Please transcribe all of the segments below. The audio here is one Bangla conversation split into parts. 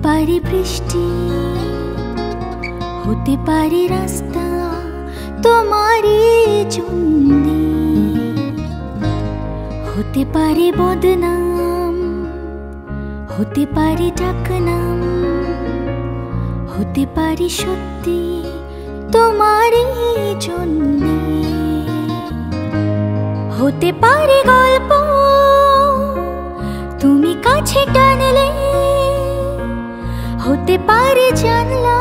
পারে বৃষ্টি, হতে পারে রাস্তা তোমারই জন্যে, হতে পারে বদনাম, হতে পারে ডাকনাম, হতে পারে সত্যি তোমারই জন্যে, হতে পারে গল্প তুমি কাছে টানলে, হতে পারে জানলা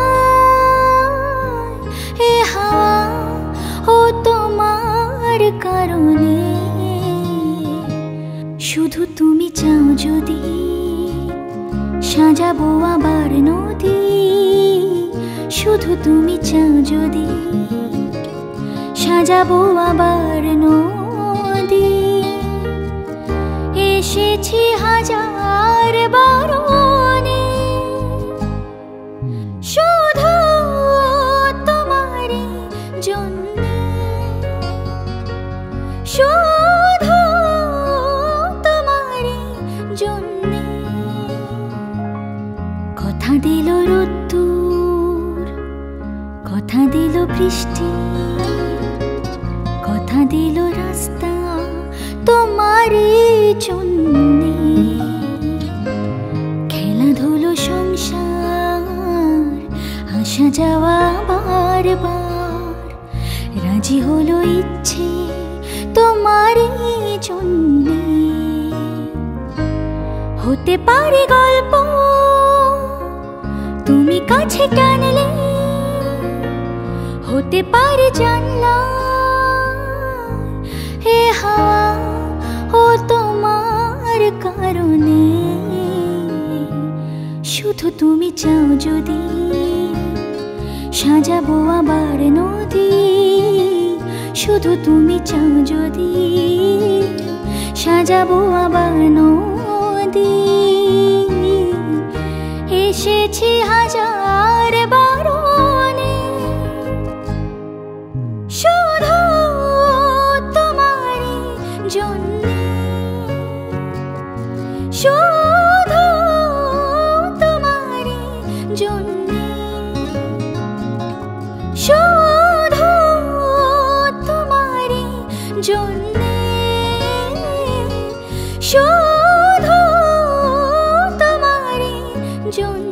এ হাওয়া ও তোমার কারণে। শুধু তুমি চাও যদি সাজাবো আবার নদী, শুধু তুমি চাও যদি সাজাবো আবার নদী। এসেছি হাজার বারণে, শুধু তোমারই জন্যে, শুধু তোমারই জন্যে। কথা দিল রোদ্দুর, কথা দিল বৃষ্টি, কথা দিল রাস্তা তোমারই জন্যে। খেলাধুলো সংসার আসা যাওয়া বারবার, রাজি হলো ইচ্ছে তোমারই জন্যে। হতে পারে গল্প তুমি কাছে টানলে, হতে পারে জানলা হে হাওয়া ও তোমার কারণে। শুধু তুমি চাও যদি সাজাবো আবার নদী, শুধু তুমি চাও যদি সাজাবো আবার নদী। এসেছি হাজার বারণে, শুধু তোমারই জন্যে, শুধু তোমারই জন্যে, শুধু তোমারই জন্যে, শুধু তোমারই জন্যে।